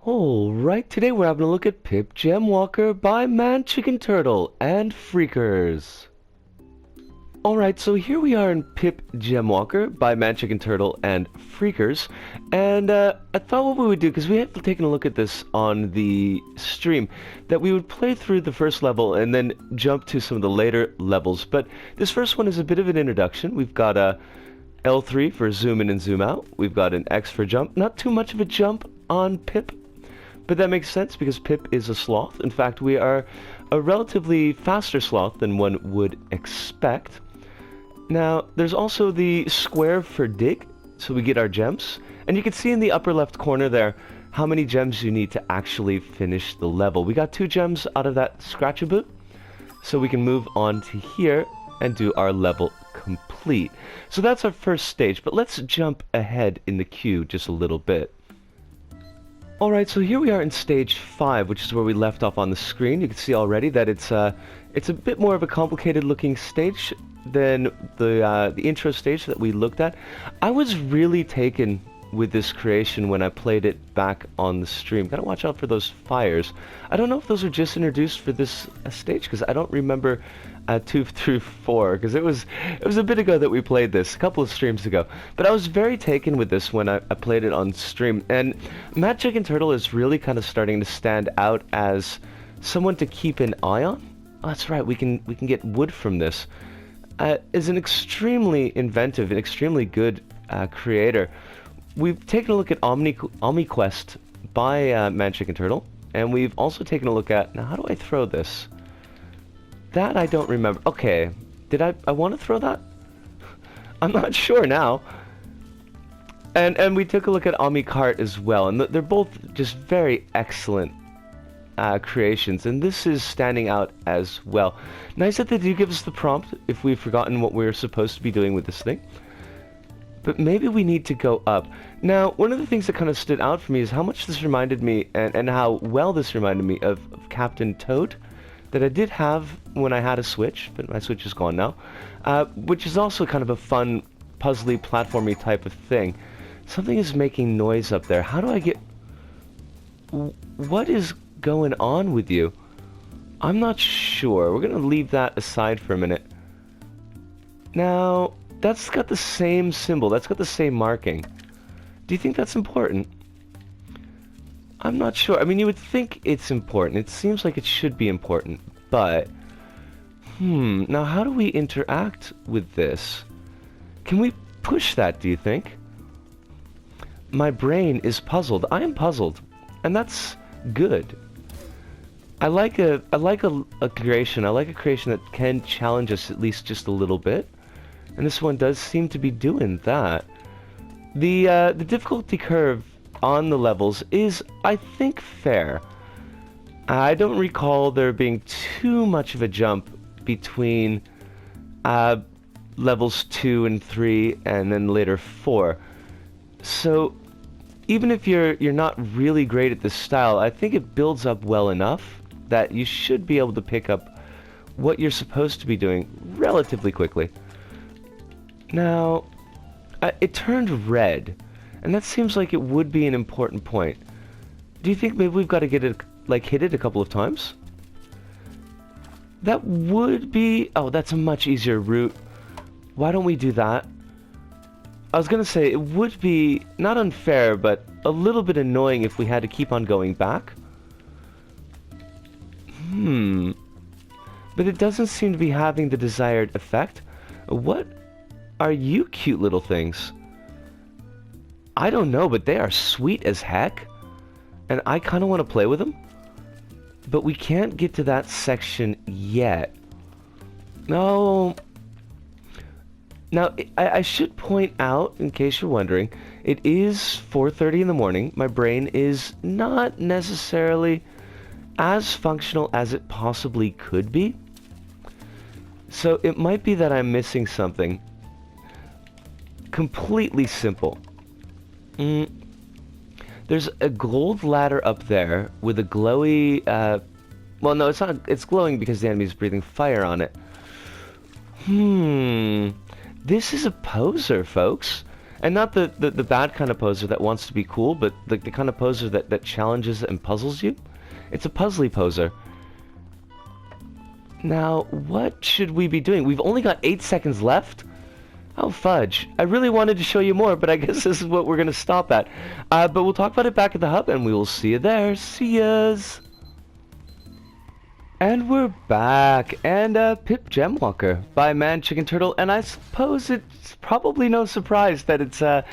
Alright, today we're having a look at Pip Gemwalker by Man Chicken Turtle and Freakers. Alright, so here we are in Pip Gemwalker by Man Chicken Turtle and Freakers, and I thought what we would do, because we have taken a look at this on the stream, that we would play through the first level and then jump to some of the later levels. But this first one is a bit of an introduction. We've got a L3 for zoom in and zoom out. We've got an X for jump. Not too much of a jump on Pip, but that makes sense because Pip is a sloth. In fact, we are a relatively faster sloth than one would expect. Now, there's also the square for dig, so we get our gems. And you can see in the upper left corner there how many gems you need to actually finish the level. We got 2 gems out of that scratch-a-boot, so we can move on to here and do our level complete. So that's our first stage, but let's jump ahead in the queue just a little bit. Alright, so here we are in stage 5, which is where we left off on the screen. You can see already that it's a bit more of a complicated looking stage than the intro stage that we looked at. I was really taken with this creation when I played it back on the stream. Gotta watch out for those fires. I don't know if those were just introduced for this stage, because I don't remember 2 through 4, because it was a bit ago that we played this, a couple of streams ago. But I was very taken with this when I played it on stream, and Matt Chicken Turtle is really kind of starting to stand out as someone to keep an eye on. Oh, that's right, we can get wood from this. Is an extremely inventive and extremely good creator. We've taken a look at OmniQuest by Man Chicken Turtle, and we've also taken a look at, now how do I throw this? That I don't remember. Okay, did I want to throw that? I'm not sure now. And we took a look at OmniCart as well, and they're both just very excellent creations, and this is standing out as well. Nice that they do give us the prompt if we've forgotten what we're supposed to be doing with this thing. But maybe we need to go up. Now, one of the things that kind of stood out for me is how much this reminded me, and how well this reminded me of Captain Toad, that I did have when I had a Switch, but my Switch is gone now, which is also kind of a fun, puzzly, platformy type of thing. Something is making noise up there. How do I get... What is going on with you? I'm not sure. We're going to leave that aside for a minute. Now, that's got the same symbol. That's got the same marking. Do you think that's important? I'm not sure. I mean, you would think it's important. It seems like it should be important, but... Now how do we interact with this? Can we push that, do you think? My brain is puzzled. I am puzzled, and that's good. I like a creation. I like a creation that can challenge us at least just a little bit, and this one does seem to be doing that. The difficulty curve on the levels is, I think, fair. I don't recall there being too much of a jump between levels 2 and 3 and then later 4. So even if you're not really great at this style, I think it builds up well enough that you should be able to pick up what you're supposed to be doing relatively quickly. Now, it turned red, and that seems like it would be an important point. Do you think maybe we've got to get it, hit it a couple of times? That would be... Oh, that's a much easier route. Why don't we do that? I was going to say, it would be not unfair, but a little bit annoying if we had to keep on going back. But it doesn't seem to be having the desired effect. What are you cute little things? I don't know, but they are sweet as heck. And I kind of want to play with them. But we can't get to that section yet. No. Now, I should point out, in case you're wondering, it is 4:30 in the morning. My brain is not necessarily as functional as it possibly could be. So it might be that I'm missing something. Completely simple. There's a gold ladder up there with a glowy... well, no, it's not. It's glowing because the enemy's breathing fire on it. This is a poser, folks. And not the bad kind of poser that wants to be cool, but the kind of poser that challenges and puzzles you. It's a puzzly poser. Now, what should we be doing? We've only got 8 seconds left? Oh, fudge. I really wanted to show you more, but I guess this is what we're going to stop at. But we'll talk about it back at the hub, and we will see you there. See yas! And we're back, and Pip Gemwalker by Man Chicken Turtle, and I suppose it's probably no surprise that it's a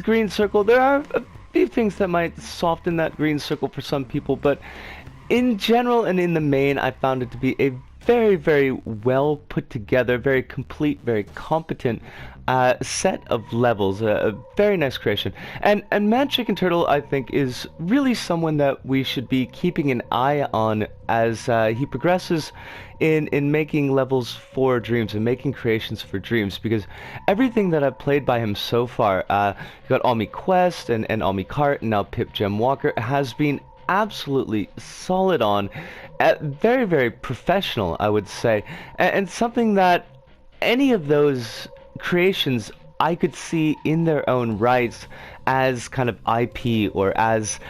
green circle. There are a few things that might soften that green circle for some people, but in general and in the main, I found it to be a very, very well put together, very complete, very competent set of levels, a very nice creation. And Man Chicken Turtle, I think, is really someone that we should be keeping an eye on as he progresses in making levels for Dreams and making creations for Dreams, because everything that I've played by him so far, you got All Me Quest and All Me Cart, and now Pip Gemwalker, has been absolutely solid on, very, very professional, I would say, and something that any of those creations I could see in their own rights as kind of IP or as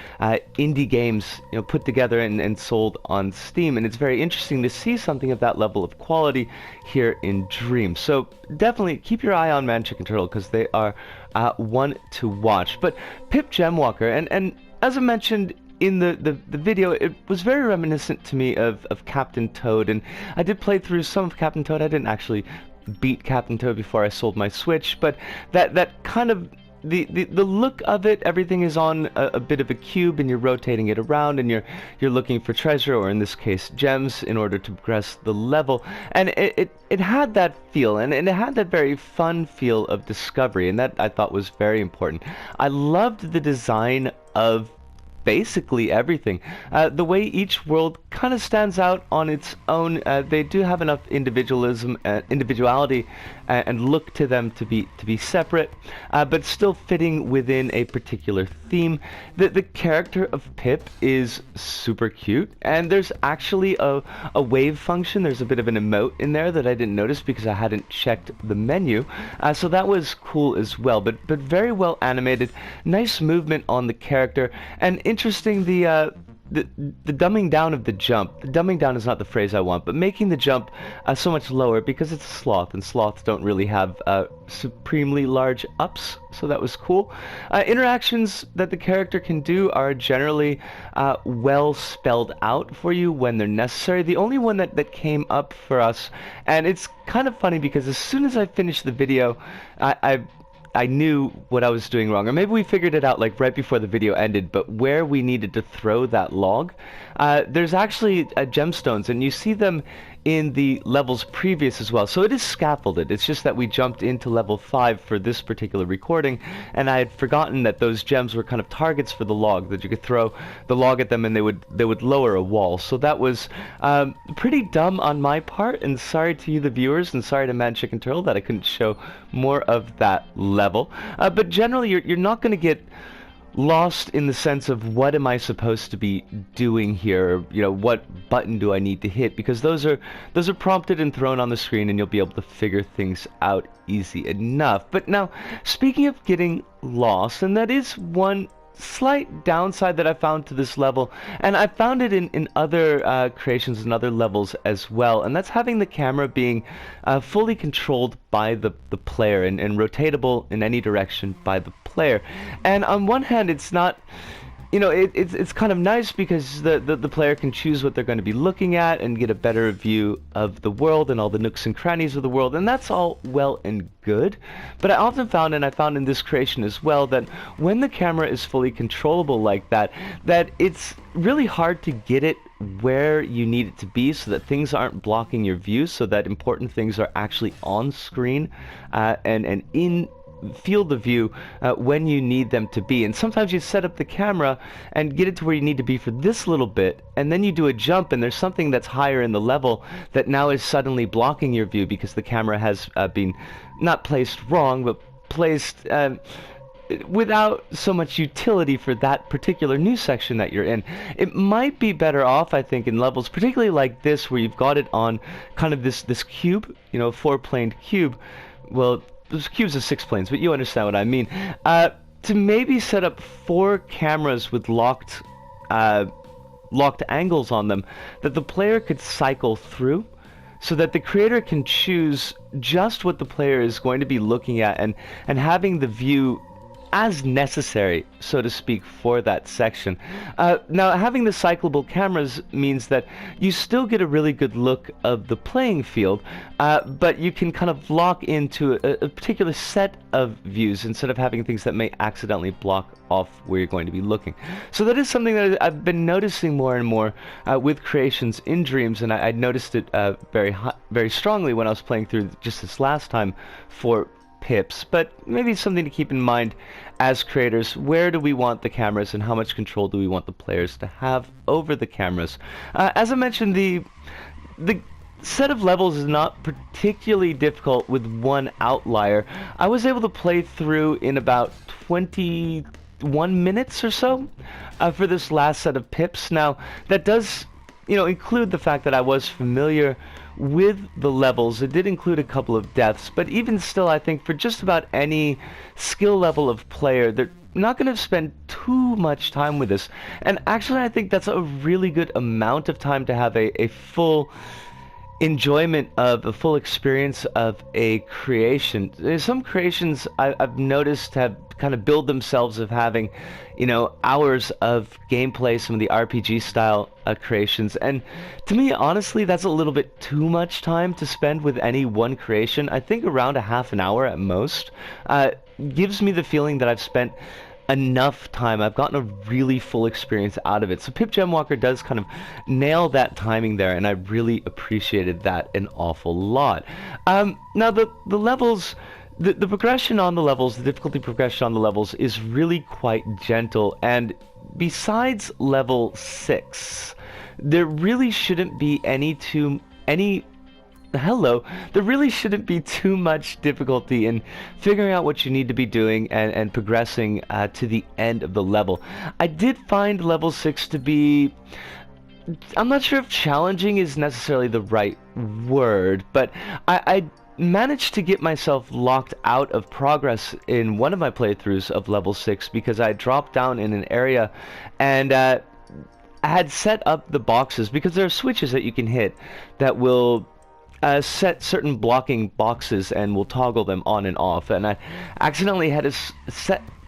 indie games, you know, put together and sold on Steam. And it's very interesting to see something of that level of quality here in Dream. So definitely keep your eye on Man Chicken Turtle, because they are one to watch. But Pip Gemwalker, and as I mentioned in the video, it was very reminiscent to me of Captain Toad, and I did play through some of Captain Toad. I didn't actually beat Captain Toad before I sold my Switch, but that kind of the look of it, everything is on a bit of a cube, and you're rotating it around, and you're looking for treasure, or in this case gems, in order to progress the level. And it had that feel, and it had that very fun feel of discovery, and that I thought was very important. I loved the design of basically everything. The way each world kind of stands out on its own. They do have enough individuality and look to them to be separate, but still fitting within a particular theme. The character of Pip is super cute, and there's actually a wave function. There's a bit of an emote in there that I didn't notice because I hadn't checked the menu, so that was cool as well. But very well animated, nice movement on the character, and interesting the dumbing down of the jump. The dumbing down is not the phrase I want, but making the jump so much lower, because it's a sloth, and sloths don't really have supremely large ups, so that was cool. Interactions that the character can do are generally well spelled out for you when they're necessary. The only one that came up for us, and it's kind of funny because as soon as I finished the video, I knew what I was doing wrong, or maybe we figured it out like right before the video ended, but where we needed to throw that log, there's actually gemstones, and you see them in the levels previous as well. So it is scaffolded. It's just that we jumped into level 5 for this particular recording, and I had forgotten that those gems were kind of targets for the log, that you could throw the log at them and they would lower a wall. So that was pretty dumb on my part, and sorry to you the viewers, and sorry to Man Chicken Turtle that I couldn't show more of that level. But generally you're not going to get lost in the sense of what am I supposed to be doing here, you know, what button do I need to hit, because those are prompted and thrown on the screen, and you'll be able to figure things out easy enough. But now, speaking of getting lost, and that is one slight downside that I found to this level, and I found it in other creations and other levels as well, and that's having the camera being fully controlled by the player and rotatable in any direction by the player. And on one hand, it's not, you know, it's kind of nice because the player can choose what they're going to be looking at and get a better view of the world and all the nooks and crannies of the world, and that's all well and good. But I often found, and I found in this creation as well, that when the camera is fully controllable like that it's really hard to get it where you need it to be, so that things aren't blocking your view, so that important things are actually on screen and in field of view when you need them to be. And sometimes you set up the camera and get it to where you need to be for this little bit, and then you do a jump and there's something that's higher in the level that now is suddenly blocking your view because the camera has been not placed wrong, but placed without so much utility for that particular new section that you're in. It might be better off, I think, in levels particularly like this, where you've got it on kind of this cube, you know, 4-planed cube. Well, there's cubes of 6 planes, but you understand what I mean. To maybe set up 4 cameras with locked angles on them that the player could cycle through, so that the creator can choose just what the player is going to be looking at, and having the view as necessary, so to speak, for that section. Now, having the cyclable cameras means that you still get a really good look of the playing field, but you can kind of lock into a particular set of views instead of having things that may accidentally block off where you're going to be looking. So that is something that I've been noticing more and more with creations in Dreams, and I noticed it very strongly when I was playing through just this last time for Pips, but maybe something to keep in mind as creators. Where do we want the cameras, and how much control do we want the players to have over the cameras? As I mentioned, the set of levels is not particularly difficult with one outlier. I was able to play through in about 21 minutes or so for this last set of Pips. Now, that does, include the fact that I was familiar with the levels. It did include a couple of deaths, but even still, I think for just about any skill level of player, they're not going to spend too much time with this. And actually, I think that's a really good amount of time to have a full enjoyment of a full experience of a creation. Some creations I've noticed have kind of build themselves of having, hours of gameplay, some of the RPG style creations, and to me, honestly, that's a little bit too much time to spend with any one creation. I think around a half an hour at most gives me the feeling that I've spent enough time. I've gotten a really full experience out of it. So Pip Gemwalker does kind of nail that timing there, and I really appreciated that an awful lot. Now the levels, the progression on the levels, the difficulty progression on the levels is really quite gentle, and besides level 6, there really shouldn't be there really shouldn't be too much difficulty in figuring out what you need to be doing and progressing to the end of the level. I did find level 6 to be, I'm not sure if challenging is necessarily the right word, but I managed to get myself locked out of progress in one of my playthroughs of level 6 because I dropped down in an area and I had set up the boxes, because there are switches that you can hit that will set certain blocking boxes and will toggle them on and off, and I accidentally had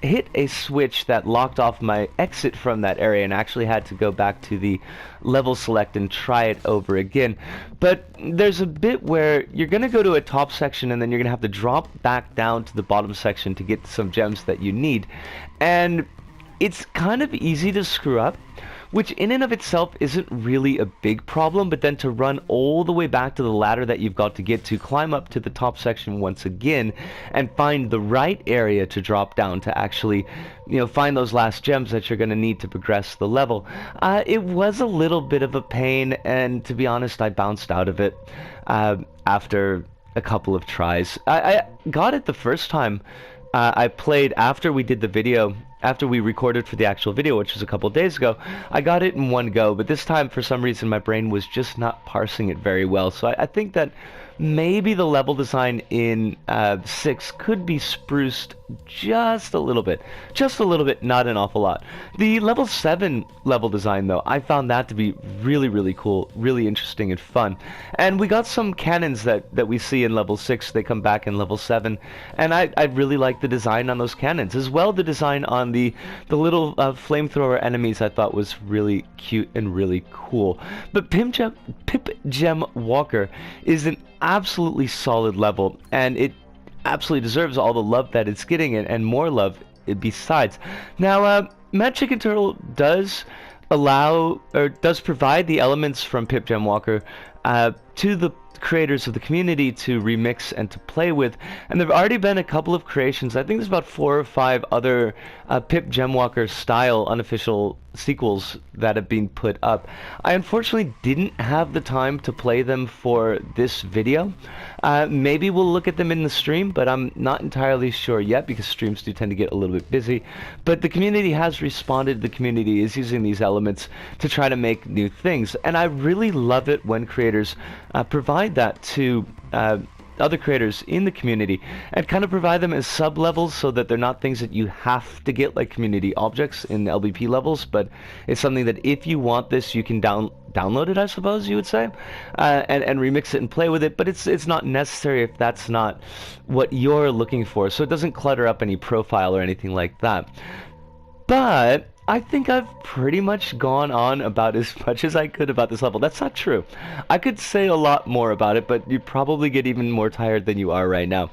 hit a switch that locked off my exit from that area, and actually had to go back to the level select and try it over again. But there's a bit where you're gonna go to a top section and then you're gonna have to drop back down to the bottom section to get some gems that you need, and it's kind of easy to screw up, which in and of itself isn't really a big problem, but then to run all the way back to the ladder that you've got to get to, climb up to the top section once again, and find the right area to drop down to actually, find those last gems that you're going to need to progress the level. It was a little bit of a pain, and to be honest, I bounced out of it after a couple of tries. I got it the first time I played after we did the video. After we recorded for the actual video, which was a couple days ago, I got it in one go, but this time, for some reason, my brain was just not parsing it very well. So I think that maybe the level design in 6 could be spruced just a little bit, not an awful lot. The level 7 level design, though, I found that to be really, really cool, really interesting and fun. And we got some cannons that we see in level 6, they come back in level 7, and I really like the design on those cannons. As well, the design on the little flamethrower enemies I thought was really cute and really cool. But Pip Gemwalker is an absolutely solid level, and it absolutely deserves all the love that it's getting, and more love besides. Now, Mad Chicken Turtle does provide the elements from Pip Gemwalker to the creators of the community to remix and to play with, and there have already been a couple of creations. I think there's about 4 or 5 other Pip Gemwalker style unofficial sequels that have been put up. I unfortunately didn't have the time to play them for this video. Maybe we'll look at them in the stream, but I'm not entirely sure yet because streams do tend to get a little bit busy. But the community has responded. The community is using these elements to try to make new things, and I really love it when creators provide that to other creators in the community and kind of provide them as sub-levels so that they're not things that you have to get like community objects in LBP levels, but it's something that if you want this, you can download it, I suppose you would say, and remix it and play with it, but it's not necessary if that's not what you're looking for, so it doesn't clutter up any profile or anything like that. But I think I've pretty much gone on about as much as I could about this level. That's not true. I could say a lot more about it, but you'd probably get even more tired than you are right now.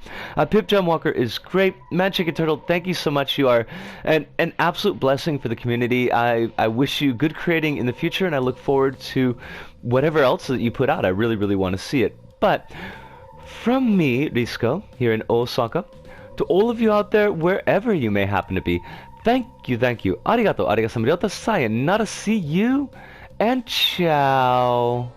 Pip Gemwalker is great. Man Chicken Turtle, thank you so much. You are an absolute blessing for the community. I wish you good creating in the future, and I look forward to whatever else that you put out. I really, really want to see it. But from me, Risco, here in Osaka, to all of you out there, wherever you may happen to be, thank you. Arigato, sayonara, see you, and ciao.